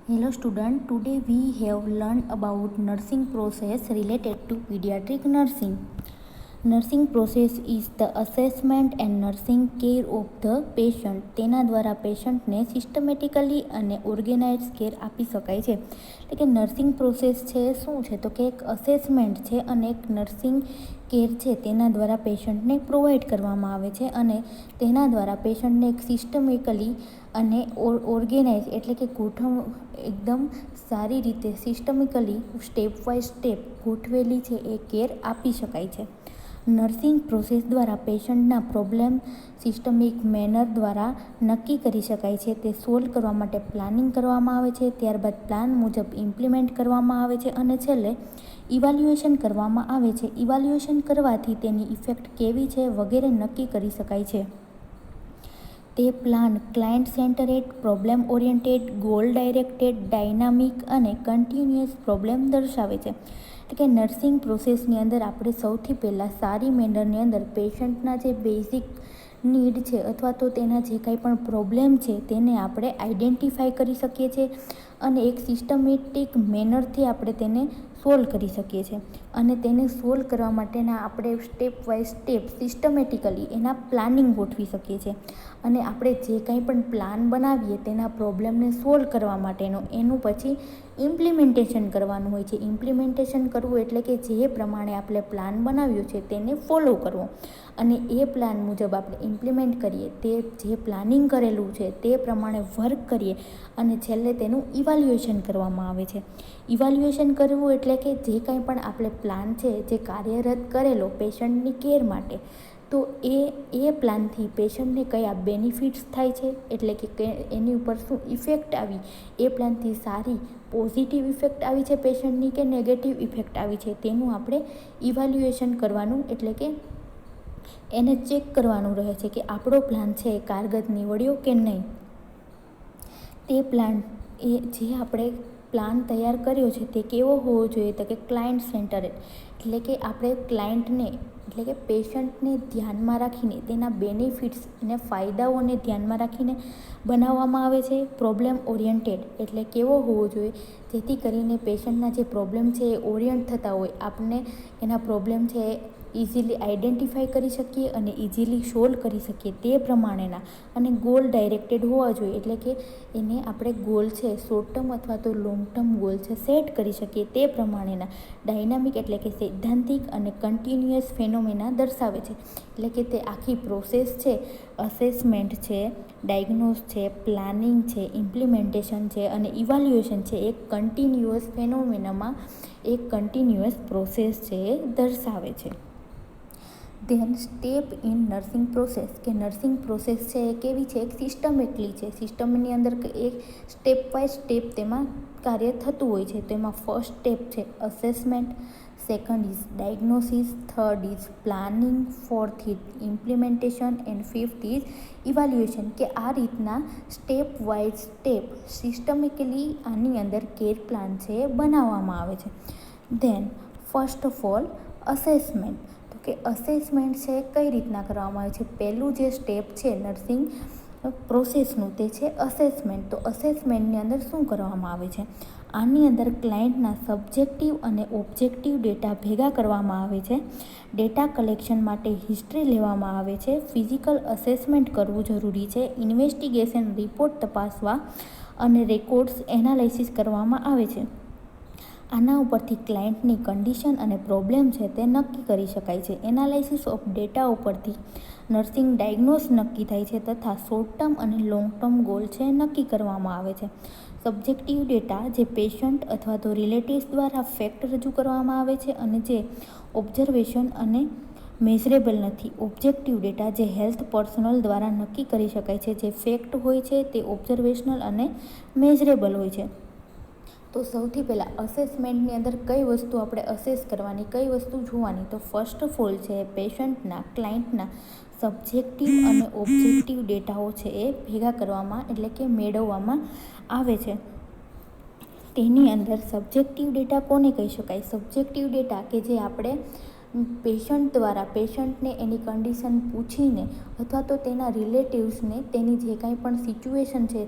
Hello student, today we have learned about nursing process related to pediatric nursing. Nursing process is the assessment and nursing care of the patient. તેના દ્વારા પેશન્ટને systematically અને organise care આપી શકાય છે. એટલે કે નર્સિંગ પ્રોસેસ છે શું છે તો કે એક અસેસમેન્ટ છે અને એક નર્સિંગ કેર છે તેના દ્વારા પેશન્ટને પ્રોવાઈડ કરવામાં આવે છે અને તેના દ્વારા પેશન્ટને એક સિસ્ટમેટિકલી અને ઓર્ગેનાઇઝ એટલે કે એકદમ સારી રીતે સિસ્ટમેટિકલી સ્ટેપ બાય સ્ટેપ ગોઠવેલી છે એ કેર આપી શકાય છે. નર્સિંગ પ્રોસેસ દ્વારા પેશન્ટના પ્રોબ્લેમ સિસ્ટમિક મેનર દ્વારા નક્કી કરી શકાય છે. તે સોલ્વ કરવા માટે પ્લાનિંગ કરવામાં આવે છે, ત્યારબાદ પ્લાન મુજબ ઇમ્પ્લિમેન્ટ કરવામાં આવે છે અને છેલ્લે ઇવાલ્યુએશન કરવામાં આવે છે. ઇવાલ્યુએશન કરવાથી તેની ઇફેક્ટ કેવી છે વગેરે નક્કી કરી શકાય છે. તે plan client centred, problem oriented, goal directed, dynamic અને કન્ટિન્યુઅસ પ્રોબ્લેમ દર્શાવે છે. એટલે કે નર્સિંગ પ્રોસેસની અંદર આપણે સૌથી પહેલાં સારી મેનરની અંદર પેશન્ટના જે બેઝિક નીડ છે અથવા તો તેના જે કાંઈ પણ પ્રોબ્લેમ છે તેને આપણે આઈડેન્ટિફાઈ કરી શકીએ છીએ અને એક સિસ્ટમેટિક મેનરથી આપણે તેને સોલ્વ કરી શકીએ છીએ અને તેને સોલ્વ કરવા માટેના આપણે સ્ટેપ બાય સ્ટેપ સિસ્ટમેટિકલી એના પ્લાનિંગ ગોઠવી શકીએ છીએ અને આપણે જે કંઈ પણ પ્લાન બનાવીએ તેના પ્રોબ્લેમને સોલ્વ કરવા માટેનો એનું પછી ઇમ્પ્લિમેન્ટેશન કરવાનું હોય છે. ઇમ્પ્લિમેન્ટેશન કરવું એટલે કે જે પ્રમાણે આપણે પ્લાન બનાવ્યો છે તેને ફોલો કરવો અને એ પ્લાન મુજબ આપણે ઇમ્પ્લિમેન્ટ કરીએ, તે જે પ્લાનિંગ કરેલું છે તે પ્રમાણે વર્ક કરીએ અને છેલ્લે તેનું ઇવાલ્યુએશન કરવામાં આવે છે. ઇવાલ્યુએશન કરવું એટલે કે જે કંઈ પણ આપણે પ્લાન છે જે કાર્યરત કરેલો પેશન્ટની કેર માટે, તો એ પ્લાનથી પેશન્ટને કયા બેનિફિટ્સ થાય છે એટલે કે એની ઉપર શું ઇફેક્ટ આવી, એ પ્લાનથી સારી પોઝિટિવ ઇફેક્ટ આવી છે પેશન્ટની કે નેગેટિવ ઇફેક્ટ આવી છે તેનું આપણે ઇવાલ્યુએશન કરવાનું એટલે કે એને ચેક કરવાનું રહે છે કે આપણો પ્લાન છે એ કારગત નીવડ્યો કે નહીં. તે પ્લાન જે આપણે પ્લાન તૈયાર કર્યો છે તે કેવો હોવો જોઈએ તો કે ક્લાયન્ટ સેન્ટરેડ, એટલે કે આપણે ક્લાયન્ટને એટલે કે પેશન્ટને ધ્યાનમાં રાખીને તેના બેનિફિટ્સ અને ફાયદાઓને ધ્યાનમાં રાખીને બનાવવામાં આવે છે. પ્રોબ્લેમ ઓરિએન્ટેડ એટલે કેવો હોવો જોઈએ જેથી કરીને પેશન્ટના જે પ્રોબ્લેમ છે એ ઓરિયન્ટ થતા હોય, આપણને એના પ્રોબ્લેમ છે એ ઇઝીલી આઈડેન્ટિફાઈ કરી શકીએ અને ઇઝીલી સોલ્વ કરી શકીએ તે પ્રમાણેના અને ગોલ ડાયરેક્ટેડ હોવા જોઈએ. એટલે કે એને આપણે ગોલ છે શોર્ટ ટર્મ અથવા તો લોંગ ટર્મ ગોલ છે સેટ કરી શકીએ તે પ્રમાણેના. ડાયનામિક એટલે કે સૈદ્ધાંતિક અને કન્ટિન્યુઅસ ફેનોમેના દર્શાવે છે. એટલે કે તે આખી પ્રોસેસ છે, અસેસમેન્ટ છે, ડાયગ્નોસ છે, પ્લાનિંગ છે, ઇમ્પ્લિમેન્ટેશન છે અને ઇવાલ્યુએશન છે, એક કન્ટિન્યુઅસ ફેનોમેનામાં એક કન્ટિન્યુઅસ પ્રોસેસ છે એ દર્શાવે છે. Then step in nursing process, કે નર્સિંગ પ્રોસેસ છે એ કેવી છે, એક સિસ્ટમેટલી છે. સિસ્ટમની અંદર એક સ્ટેપ બાય સ્ટેપ તેમાં કાર્ય થતું હોય છે. તો એમાં ફર્સ્ટ સ્ટેપ છે assessment, second is diagnosis, third is planning, fourth is implementation and fifth is evaluation. કે આ રીતના સ્ટેપ વાઇઝ સ્ટેપ સિસ્ટમિકલી આની અંદર કેર પ્લાન છે એ બનાવવામાં આવે છે. Then first of all assessment, કે અસેસમેન્ટ છે કઈ રીતના કરવામાં આવે છે. પહેલું જે સ્ટેપ છે નર્સિંગ પ્રોસેસનું તે છે અસેસમેન્ટ. તો અસેસમેન્ટની અંદર શું કરવામાં આવે છે, આની અંદર ક્લાયન્ટના સબ્જેક્ટિવ અને ઓબ્જેક્ટિવ ડેટા ભેગા કરવામાં આવે છે. ડેટા કલેક્શન માટે હિસ્ટ્રી લેવામાં આવે છે. ફિઝિકલ અસેસમેન્ટ કરવું જરૂરી છે. ઇન્વેસ્ટિગેશન રિપોર્ટ તપાસવા અને રેકોર્ડ્સ એનાલિસિસ કરવામાં આવે છે. આના ઉપરથી ક્લાયન્ટની કન્ડિશન અને પ્રોબ્લેમ છે તે નક્કી કરી શકાય છે. એનાલિસિસ ઓફ ડેટા ઉપરથી નર્સિંગ ડાયગ્નોસ નક્કી થાય છે તથા શોર્ટ ટર્મ અને લોંગ ટર્મ ગોલ છે નક્કી કરવામાં આવે છે. સબ્જેક્ટિવ ડેટા જે પેશન્ટ અથવા તો રિલેટિવ્સ દ્વારા ફેક્ટ રજૂ કરવામાં આવે છે અને જે ઓબ્ઝર્વેશન અને મેઝરેબલ નથી. ઓબ્જેક્ટિવ ડેટા જે હેલ્થ પર્સનલ દ્વારા નક્કી કરી શકાય છે. જે ફેક્ટ હોય છે તે ઓબ્ઝર્વેશનલ અને મેઝરેબલ હોય છે. તો સૌથી પહેલાં અસેસમેન્ટની અંદર કઈ વસ્તુ આપણે અસેસ કરવાની, કઈ વસ્તુ જોવાની, તો ફર્સ્ટ ઓફ ઓલ છે પેશન્ટના ક્લાયન્ટના સબ્જેક્ટિવ અને ઓબ્જેક્ટિવ ડેટાઓ છે એ ભેગા કરવામાં એટલે કે મેળવવામાં આવે છે. તેની અંદર સબ્જેક્ટિવ ડેટા કોને કહી શકાય, સબ્જેક્ટિવ ડેટા કે જે આપણે પેશન્ટ દ્વારા પેશન્ટને એની કન્ડિશન પૂછીને અથવા તો તેના રિલેટિવ્સને તેની જે કાંઈ પણ સિચ્યુએશન છે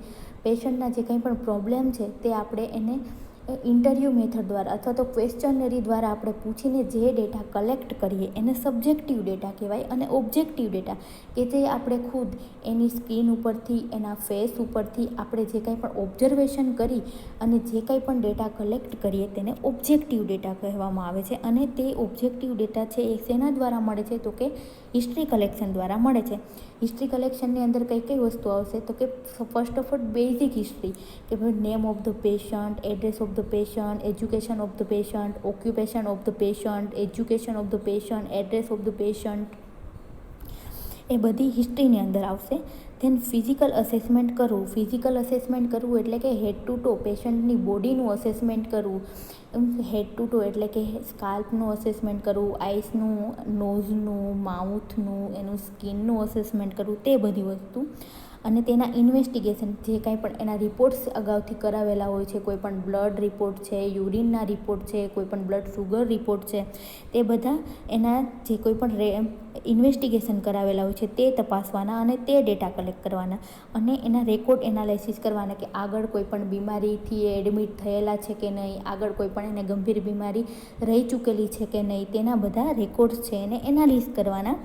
પેશન્ટના જે કંઈ પણ પ્રોબ્લેમ છે તે આપણે એને ઇન્ટરવ્યૂ મેથડ દ્વારા અથવા તો ક્વેશ્ચનરી દ્વારા આપણે પૂછીને જે ડેટા કલેક્ટ કરીએ એને સબ્જેક્ટિવ ડેટા કહેવાય. અને ઓબ્જેક્ટિવ ડેટા કે જે આપણે ખુદ એની સ્કિન ઉપરથી, એના ફેસ ઉપરથી આપણે જે કંઈ પણ ઓબ્ઝર્વેશન કરી અને જે કંઈ પણ ડેટા કલેક્ટ કરીએ તેને ઓબ્જેક્ટિવ ડેટા કહેવામાં આવે છે. અને તે ઓબ્જેક્ટિવ ડેટા છે એ શેના દ્વારા મળે છે? તો કે હિસ્ટ્રી કલેક્શન દ્વારા મળે છે. હિસ્ટ્રી કલેક્શનની અંદર કઈ કઈ વસ્તુ આવશે? તો કે first of all basic history, કે ભાઈ name of the patient, address of the patient, education of the patient, occupation of the patient, education of the patient, address of the patient, એ બધી હિસ્ટ્રીની અંદર આવશે. ધેન ફિઝિકલ અસેસમેન્ટ કરવું. Physical assessment કરવું એટલે કે હેડ ટુ ટો પેશન્ટની બોડીનું અસેસમેન્ટ કરવું. હેડ ટુ ટો એટલે કે સ્કાલ્પનું અસેસમેન્ટ કરવું, આઈસનું, નોઝનું, માઉથનું, એનું સ્કિનનું અસેસમેન્ટ કરવું, તે બધી વસ્તુ. અને તેના ઇન્વેસ્ટિગેશન, જે કાંઈ પણ એના રિપોર્ટ્સ અગાઉથી કરાવેલા હોય છે, કોઈ પણ બ્લડ રિપોર્ટ છે, યુરિનના રિપોર્ટ છે, કોઈ પણ બ્લડ શુગર રિપોર્ટ છે, તે બધા એના જે કોઈ પણ ઇન્વેસ્ટિગેશન કરાવેલા હોય છે તે તપાસવાના અને તે ડેટા કલેક્ટ કરવાના અને એના રેકોર્ડ એનાલિસિસ કરવાના કે આગળ કોઈ પણ બીમારીથી એ એડમિટ થયેલા છે કે નહીં, આગળ કોઈ પણ એને ગંભીર બીમારી રહી ચૂકેલી છે કે નહીં, તેના બધા રેકોર્ડ્સ છે એને એનાલિઝ કરવાના.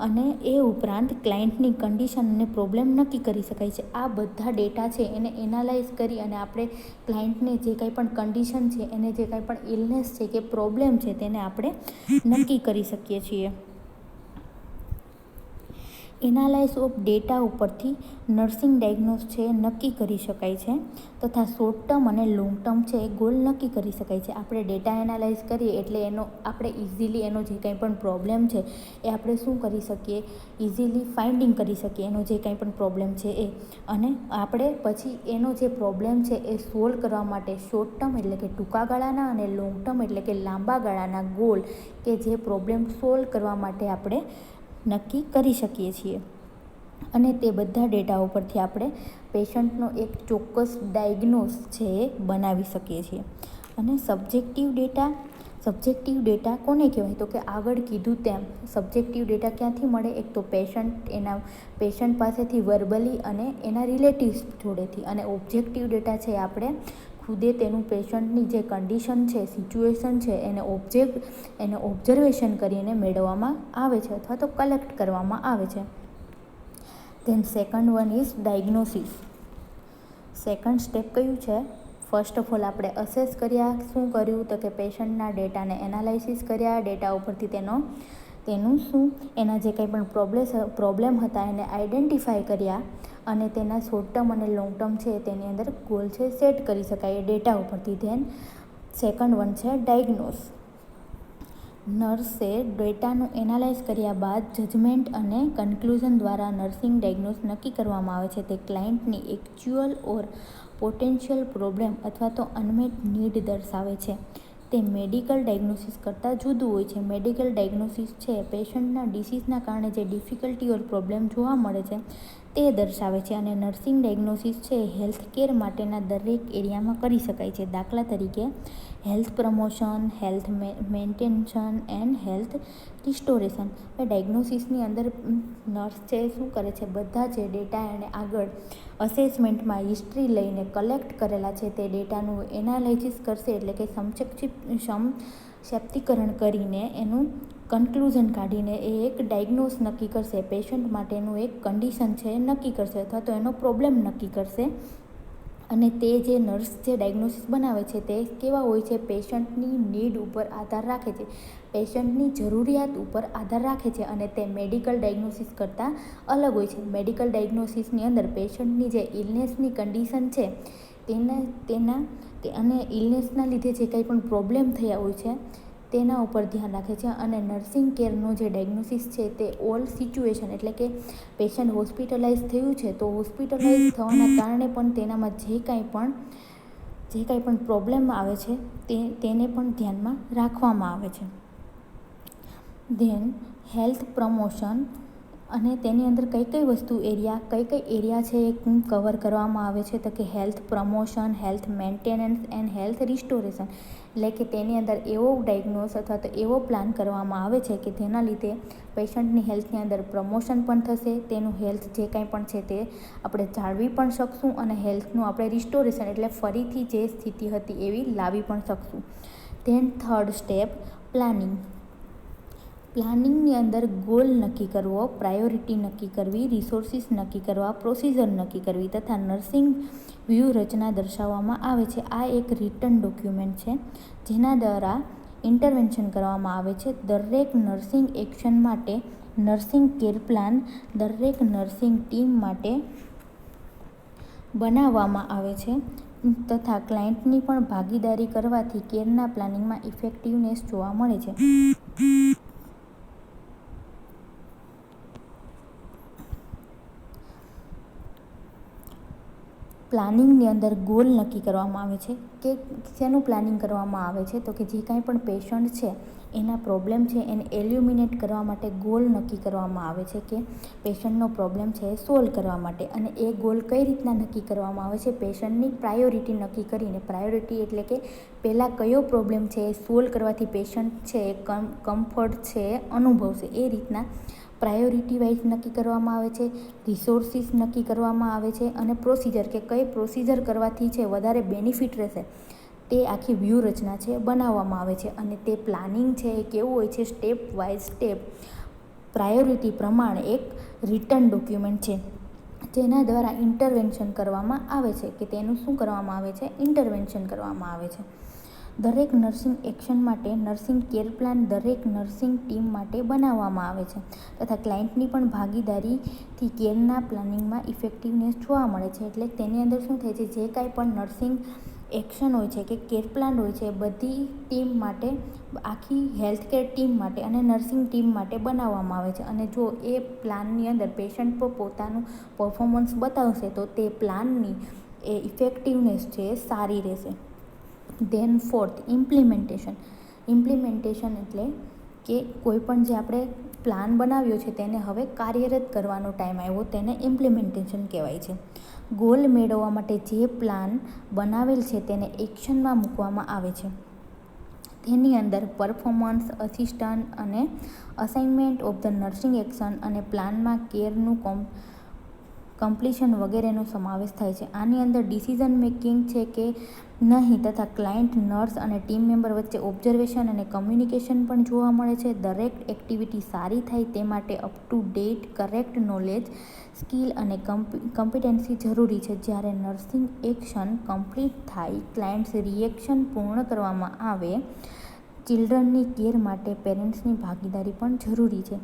અને એ ઉપરાંત ક્લાયન્ટની કન્ડિશન અને પ્રોબ્લેમ નક્કી કરી શકાય છે. આ બધા ડેટા છે એને એનાલાઇઝ કરી અને આપણે ક્લાયન્ટને જે કંઈ પણ કન્ડિશન છે, એને જે કંઈ પણ ઇલનેસ છે કે પ્રોબ્લેમ છે તેને આપણે નક્કી કરી શકીએ છીએ. એનાલાઇઝ ઓફ ડેટા ઉપરથી નર્સિંગ ડાયગ્નોસ છે નક્કી કરી શકાય છે તથા શોર્ટ ટર્મ અને લોંગ ટર્મ છે એ ગોલ નક્કી કરી શકાય છે. આપણે ડેટા એનાલાઇઝ કરીએ એટલે એનો આપણે ઇઝીલી એનો જે કંઈ પણ પ્રોબ્લેમ છે એ આપણે શું કરી શકીએ? ઇઝીલી ફાઇન્ડિંગ કરી શકીએ એનો જે કંઈ પણ પ્રોબ્લેમ છે એ. અને આપણે પછી એનો જે પ્રોબ્લેમ છે એ સોલ્વ કરવા માટે શોર્ટ ટર્મ એટલે કે ટૂંકા ગાળાના અને લોંગ ટર્મ એટલે કે લાંબા ગાળાના ગોલ કે જે પ્રોબ્લેમ સોલ્વ કરવા માટે આપણે નક્કી કરી શકીએ છીએ. અને તે બધા ડેટા ઉપરથી આપણે પેશન્ટનો એક ચોક્કસ ડાયગ્નોસ છે એ બનાવી શકીએ છીએ. અને સબ્જેક્ટિવ ડેટા કોને કહેવાય? તો કે આગળ કીધું તેમ સબ્જેક્ટિવ ડેટા ક્યાંથી મળે? એક તો પેશન્ટ પાસેથી વર્બલી અને એના રિલેટિવ્સ જોડેથી. અને ઓબ્જેક્ટિવ ડેટા છે આપણે ખુદે તેનું પેશન્ટની જે કન્ડિશન છે, સિચ્યુએશન છે એને ઓબ્ઝર્વેશન કરીને મેળવવામાં આવે છે અથવા તો કલેક્ટ કરવામાં આવે છે. Than second one is diagnosis. Second step કયું છે? ફર્સ્ટ ઓફ ઓલ આપણે અસેસ કર્યા. શું કર્યું? તો કે પેશન્ટના ડેટાને એનાલાઇસિસ કર્યા, ડેટા ઉપરથી તેનું શું એના જે કંઈ પણ પ્રોબ્લેમ હતા એને આઈડેન્ટિફાય કર્યા અને તેના શોર્ટ ટર્મ અને લોંગ ટર્મ છે તેની અંદર ગોલ છે સેટ કરી શકાય એ ડેટા ઉપરથી. ધેન સેકન્ડ વન છે ડાયગ્નોસ. નર્સે ડેટાનું એનાલાઇઝ કર્યા બાદ જજમેન્ટ અને કન્ક્લુઝન દ્વારા નર્સિંગ ડાયગ્નોસ નક્કી કરવામાં આવે છે. તે ક્લાયન્ટની એકચ્યુઅલ ઓર પોટેન્શિયલ પ્રોબ્લેમ અથવા તો અનમેટ નીડ દર્શાવે છે. તે મેડિકલ ડાયગ્નોસિસ કરતાં જુદું હોય છે. મેડિકલ ડાયગ્નોસિસ છે પેશન્ટના ડિસીઝના કારણે જે ડિફિકલ્ટી ઓર પ્રોબ્લેમ જોવા મળે છે તે દર્શાવે છે. અને નર્સિંગ ડાયગ્નોસિસ છે હેલ્થ કેર માટેના દરેક એરિયામાં કરી શકાય છે. દાખલા તરીકે health promotion, health maintenance and health restoration. ડાયગ્નોસિસની અંદર નર્સ છે શું કરે છે? બધા જે ડેટા એને આગળ અસેસમેન્ટમાં હિસ્ટ્રી લઈને કલેક્ટ કરેલા છે તે ડેટાનું એનાલિસિસ કરશે એટલે કે સંક્ષિપ્તીકરણ કરીને એનું કન્ક્લુઝન કાઢીને એ એક ડાયગ્નોસ નક્કી કરશે. પેશન્ટ માટેનું એક કન્ડિશન છે એ નક્કી કરશે અથવા તો એનો પ્રોબ્લેમ નક્કી કરશે. અને તે જે નર્સ જે ડાયગ્નોસિસ બનાવે છે તે કેવા હોય છે? પેશન્ટની નીડ ઉપર આધાર રાખે છે, પેશન્ટની જરૂરિયાત ઉપર આધાર રાખે છે અને તે મેડિકલ ડાયગ્નોસિસ કરતાં અલગ હોય છે. મેડિકલ ડાયગ્નોસિસની અંદર પેશન્ટની જે ઇલનેસની કન્ડિશન છે અને ઇલનેસના લીધે જે કંઈ પણ પ્રોબ્લેમ થયા હોય છે તેના ઉપર ધ્યાન રાખે છે. અને નર્સિંગ કેરનો જે ડાયગ્નોસિસ છે તે ઓલ સિચ્યુએશન એટલે કે પેશન્ટ હોસ્પિટલાઇઝ થયું છે તો હોસ્પિટલાઇઝ થવાના કારણે પણ તેનામાં જે કાંઈ પણ પ્રોબ્લેમ આવે છે તેને પણ ધ્યાનમાં રાખવામાં આવે છે. ધેન હેલ્થ પ્રમોશન અને તેની અંદર કઈ કઈ વસ્તુ એરિયા છે એ કવર કરવામાં આવે છે, તો કે health promotion, health maintenance and health restoration. એટલે કે તેની અંદર એવો ડાયગ્નોસ અથવા તો એવો પ્લાન કરવામાં આવે છે કે જેના લીધે પેશન્ટની હેલ્થની અંદર પ્રમોશન પણ થશે, તેનું હેલ્થ જે કાંઈ પણ છે તે આપણે જાળવી પણ શકશું અને હેલ્થનું આપણે રિસ્ટોરેશન એટલે ફરીથી જે સ્થિતિ હતી એવી લાવી પણ શકશું. Then third step, planning. પ્લાનિંગની અંદર ગોલ નક્કી કરવો, પ્રાયોરિટી નક્કી કરવી, રિસોર્સિસ નક્કી કરવા, પ્રોસિજર નક્કી કરવી તથા નર્સિંગ વ્યૂહરચના દર્શાવવામાં આવે છે. આ એક રિટન ડોક્યુમેન્ટ છે જેના દ્વારા ઇન્ટરવેન્શન કરવામાં આવે છે. દરેક નર્સિંગ એક્શન માટે નર્સિંગ કેર પ્લાન દરેક નર્સિંગ ટીમ માટે બનાવવામાં આવે છે તથા ક્લાયન્ટની પણ ભાગીદારી કરવાથી કેરના પ્લાનિંગમાં ઇફેક્ટિવનેસ જોવા મળે છે. પ્લાનિંગની અંદર ગોલ નક્કી કરવામાં આવે છે કે શેનું પ્લાનિંગ કરવામાં આવે છે, તો કે જે કાંઈ પણ પેશન્ટ છે એના પ્રોબ્લેમ છે એને એલ્યુમિનેટ કરવા માટે ગોલ નક્કી કરવામાં આવે છે કે પેશન્ટનો પ્રોબ્લેમ છે એ સોલ્વ કરવા માટે. અને એ ગોલ કઈ રીતના નક્કી કરવામાં આવે છે, પેશન્ટની પ્રાયોરિટી નક્કી કરીને. પ્રાયોરિટી એટલે કે પહેલાં કયો પ્રોબ્લેમ છે એ સોલ્વ કરવાથી પેશન્ટ છે એ કમ્ફર્ટ છે એ અનુભવશે, એ રીતના પ્રાયોરિટી વાઇઝ નક્કી કરવામાં આવે છે. રિસોર્સિસ નક્કી કરવામાં આવે છે અને પ્રોસિજર કે કઈ પ્રોસિજર કરવાથી છે વધારે બેનિફિટ રહેશે તે આખી વ્યૂહરચના છે બનાવવામાં આવે છે. અને તે પ્લાનિંગ છે એ કેવું હોય છે, સ્ટેપ બાય સ્ટેપ પ્રાયોરિટી પ્રમાણે એક રિટન ડોક્યુમેન્ટ છે જેના દ્વારા ઇન્ટરવેન્શન કરવામાં આવે છે. કે તેનું શું કરવામાં આવે છે, ઇન્ટરવેન્શન કરવામાં આવે છે. દરેક નર્સિંગ એક્શન માટે નર્સિંગ કેર પ્લાન દરેક નર્સિંગ ટીમ માટે બનાવવામાં આવે છે તથા ક્લાયન્ટની પણ ભાગીદારીથી કેરના પ્લાનિંગમાં ઇફેક્ટિવનેસ જોવા મળે છે. એટલે તેની અંદર શું થાય છે, જે કાંઈ પણ નર્સિંગ એક્શન હોય છે કે કેર પ્લાન હોય છે બધી ટીમ માટે, આખી હેલ્થ કેર ટીમ માટે અને નર્સિંગ ટીમ માટે બનાવવામાં આવે છે. અને જો એ પ્લાનની અંદર પેશન્ટ પર પોતાનું પરફોર્મન્સ બતાવશે તો તે પ્લાનની એ ઇફેક્ટિવનેસ છે એ સારી રહેશે. Than fourth, implementation. ઇમ્પ્લિમેન્ટેશન એટલે કે કોઈ પણ જે આપણે પ્લાન બનાવ્યો છે તેને હવે કાર્યરત કરવાનો ટાઈમ આવ્યો, તેને ઇમ્પ્લિમેન્ટેશન કહેવાય છે. ગોલ મેળવવા માટે જે પ્લાન બનાવેલ છે તેને એક્શનમાં મૂકવામાં આવે છે. તેની અંદર પરફોર્મન્સ, અસિસ્ટન્ટ અને assignment of the nursing action અને પ્લાનમાં કેરનું કમ્પ્લીશન વગેરેનો સમાવેશ થાય છે. આની અંદર ડિસિઝન મેકિંગ છે કે નહીં તથા ક્લાયન્ટ, નર્સ અને ટીમ મેમ્બર વચ્ચે ઓબ્ઝર્વેશન અને કમ્યુનિકેશન પણ જોવા મળે છે. દરેક એક્ટિવિટી સારી થાય તે માટે up to date correct knowledge, skill અને કમ્પિટન્સી જરૂરી છે. જ્યારે નર્સિંગ એક્શન કમ્પ્લીટ થાય, ક્લાયન્ટ્સ રિએક્શન પૂર્ણ કરવામાં આવે, ચિલ્ડ્રનની કેર માટે પેરેન્ટ્સની ભાગીદારી પણ જરૂરી છે.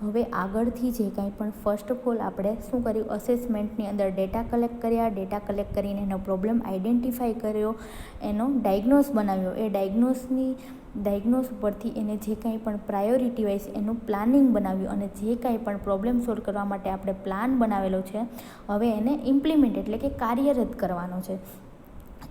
હવે આગળથી જે કાંઈ પણ ફર્સ્ટ ઓફ ઓલ આપણે શું કર્યું, અસેસમેન્ટની અંદર ડેટા કલેક્ટ કર્યા, ડેટા કલેક્ટ કરીને એનો પ્રોબ્લેમ આઈડેન્ટિફાઈ કર્યો, એનો ડાયગ્નોસ બનાવ્યો, એ ડાયગ્નોસ પરથી એને જે કાંઈ પણ પ્રાયોરિટી વાઇઝ એનું પ્લાનિંગ બનાવ્યું અને જે કાંઈ પણ પ્રોબ્લેમ સોલ્વ કરવા માટે આપણે પ્લાન બનાવેલો છે હવે એને ઇમ્પ્લિમેન્ટ એટલે કે કાર્યરત કરવાનો છે.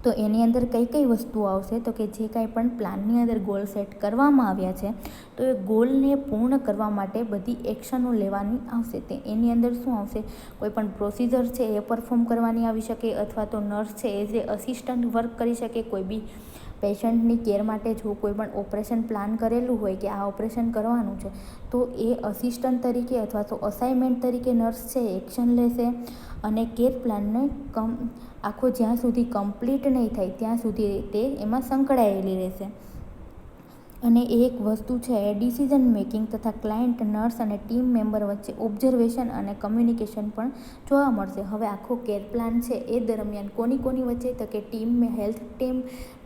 તો એની અંદર કઈ કઈ વસ્તુઓ આવશે, તો કે જે કાંઈ પણ પ્લાનની અંદર ગોલ સેટ કરવામાં આવ્યા છે તો એ ગોલને પૂર્ણ કરવા માટે બધી એક્શનો લેવાની આવશે. તે એની અંદર શું આવશે, કોઈ પણ પ્રોસિજર છે એ પરફોર્મ કરવાની આવી શકે અથવા તો નર્સ છે એઝ એ અસિસ્ટન્ટ વર્ક કરી શકે. કોઈ બી પેશન્ટની કેર માટે જો કોઈ પણ ઓપરેશન પ્લાન કરેલું હોય કે આ ઓપરેશન કરવાનું છે તો એ અસિસ્ટન્ટ તરીકે અથવા તો અસાઇનમેન્ટ તરીકે નર્સ છે એક્શન લેશે અને કેર પ્લાનને આખો જ્યાં સુધી કમ્પ્લીટ નહીં થાય ત્યાં સુધી તે એમાં સંકળાયેલી રહેશે. અને એક વસ્તુ છે ડિસિઝન મેકિંગ તથા ક્લાયન્ટ, નર્સ અને ટીમ મેમ્બર વચ્ચે ઓબ્ઝર્વેશન અને કમ્યુનિકેશન પણ જોવા મળશે. હવે આખો કેર પ્લાન છે એ દરમિયાન કોની વચ્ચે, તો કે હેલ્થ ટીમ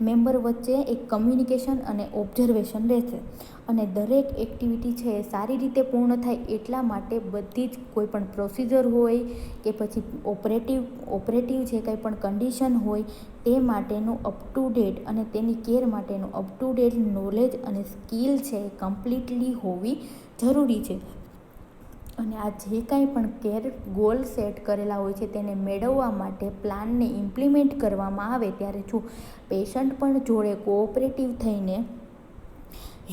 મેમ્બર વચ્ચે એક કમ્યુનિકેશન અને ઓબ્ઝર્વેશન રહેશે. અને દરેક એક્ટિવિટી છે એ સારી રીતે પૂર્ણ થાય એટલા માટે બધી જ કોઈ પણ પ્રોસિજર હોય કે પછી ઓપરેટિવ જે કંઈ પણ કન્ડિશન હોય તે માટેનું અપ ટુ ડેટ અને તેની કેર માટેનું અપ ટુ ડેટ નોલેજ અને સ્કિલ છે એ કમ્પ્લીટલી હોવી જરૂરી છે. અને આ જે કાંઈ પણ કેર ગોલ સેટ કરેલા હોય છે તેને મેળવવા માટે પ્લાનને ઇમ્પ્લિમેન્ટ કરવામાં આવે ત્યારે જો પેશન્ટ પણ જોડે કોઓપરેટિવ થઈને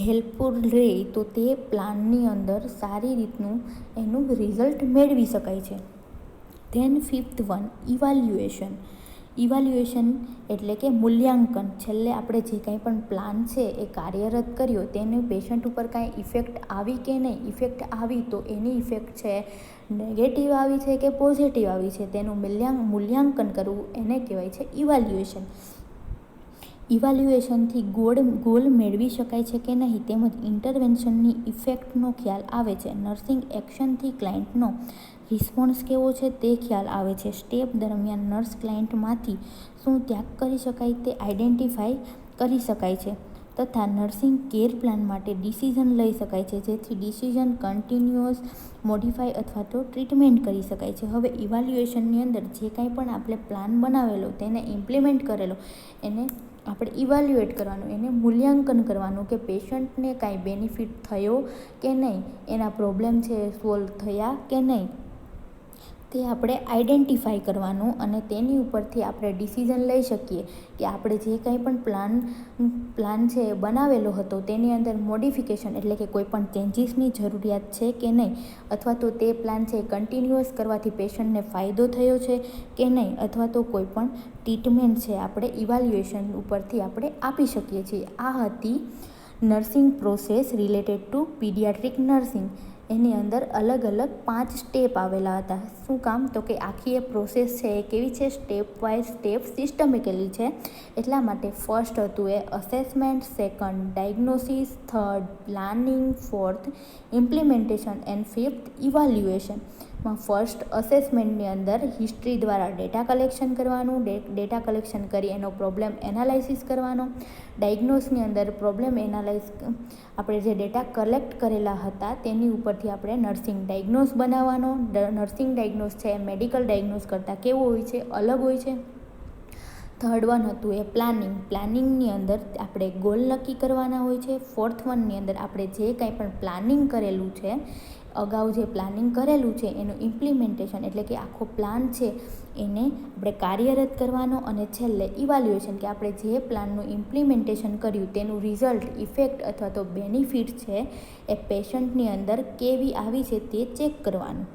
હેલ્પફુલ રહે તો તે પ્લાનની અંદર સારી રીતનું એનું રિઝલ્ટ મેળવી શકાય છે. Than 5th one, ઇવાલ્યુએશન. ઇવાલ્યુએશન એટલે કે મૂલ્યાંકન. છેલ્લે આપણે જે કાંઈ પણ પ્લાન છે એ કાર્યરત કર્યો તેને પેશન્ટ ઉપર કાંઈ ઇફેક્ટ આવી કે નહીં. ઇફેક્ટ આવી તો એની ઇફેક્ટ છે નેગેટિવ આવી છે કે પોઝિટિવ આવી છે તેનું મૂલ્યાંકન કરવું એને કહેવાય છે ઇવાલ્યુએશન. ઇવાલ્યુએશનથી ગોલ મેળવી શકાય છે કે નહીં તેમજ ઇન્ટરવેન્શનની ઇફેક્ટનો ખ્યાલ આવે છે. નર્સિંગ એક્શનથી ક્લાયન્ટનો રિસ્પોન્સ કેવો છે તે ખ્યાલ આવે છે. સ્ટેપ દરમિયાન નર્સ ક્લાયન્ટમાંથી શું ત્યાગ કરી શકાય તે આઈડેન્ટિફાઈ કરી શકાય છે તથા નર્સિંગ કેર પ્લાન માટે ડિસિઝન લઈ શકાય છે જેથી ડિસિઝન કન્ટિન્યુઅસ મોડિફાઈ અથવા તો ટ્રીટમેન્ટ કરી શકાય છે. હવે ઇવાલ્યુએશનની અંદર જે કાંઈ પણ આપણે પ્લાન બનાવેલો તેને ઇમ્પ્લિમેન્ટ કરેલો એને આપણે ઇવાલ્યુએટ કરવાનું, એને મૂલ્યાંકન કરવાનું કે પેશન્ટને કાંઈ બેનિફિટ થયો કે નહીં, એના પ્રોબ્લેમ છે સોલ્વ થયા કે નહીં તે આપણે આઈડેન્ટિફાઈ કરવાનું અને તેની ઉપરથી આપણે ડિસિઝન લઈ શકીએ કે આપણે જે કંઈ પણ પ્લાન છે એ બનાવેલો હતો તેની અંદર મોડિફિકેશન એટલે કે કોઈ પણ ચેન્જીસની જરૂરિયાત છે કે નહીં અથવા તો તે પ્લાન છે કન્ટિન્યુઅસ કરવાથી પેશન્ટને ફાયદો થયો છે કે નહીં અથવા તો કોઈ પણ ટ્રીટમેન્ટ છે આપણે ઇવાલ્યુએશન ઉપરથી આપણે આપી શકીએ છીએ. આ હતી nursing process related to paediatric nursing. એની અંદર અલગ અલગ 5 સ્ટેપ આવેલા હતા. શું કામ? તો કે આખી એ પ્રોસેસ છે એ કેવી છે, સ્ટેપ વાઇઝ સ્ટેપ સિસ્ટમેટિકલી છે એટલા માટે. ફર્સ્ટ હતું એ assessment, second diagnosis, third planning, fourth implementation and fifth evaluation. First અસેસમેન્ટની અંદર હિસ્ટ્રી દ્વારા ડેટા કલેક્શન કરવાનું, ડેટા કલેક્શન કરી એનો પ્રોબ્લેમ એનાલાઇસિસ કરવાનો. ડાયગ્નોસની અંદર પ્રોબ્લેમ એનાલાઇઝ આપણે જે ડેટા કલેક્ટ કરેલા હતા તેની ઉપરથી આપણે નર્સિંગ ડાયગ્નોસ બનાવવાનો. નર્સિંગ ડાયગ્નોસ છે એ મેડિકલ ડાયગ્નોસ કરતાં કેવો હોય છે, અલગ હોય છે. થર્ડ વન હતું એ પ્લાનિંગ. પ્લાનિંગની અંદર આપણે ગોલ નક્કી કરવાના હોય છે. ફોર્થ વનની અંદર આપણે જે કાંઈ પણ પ્લાનિંગ કરેલું છે, અગાઉ જે પ્લાનિંગ કરેલું છે એનું ઇમ્પ્લિમેન્ટેશન એટલે કે આખો પ્લાન છે એને આપણે કાર્યરત કરવાનો. અને છેલ્લે ઇવાલ્યુએશન કે આપણે જે પ્લાનનું ઇમ્પ્લિમેન્ટેશન કર્યું તેનું રિઝલ્ટ, ઇફેક્ટ અથવા તો બેનિફિટ છે એ પેશન્ટની અંદર કેવી આવી છે તે ચેક કરવાનું.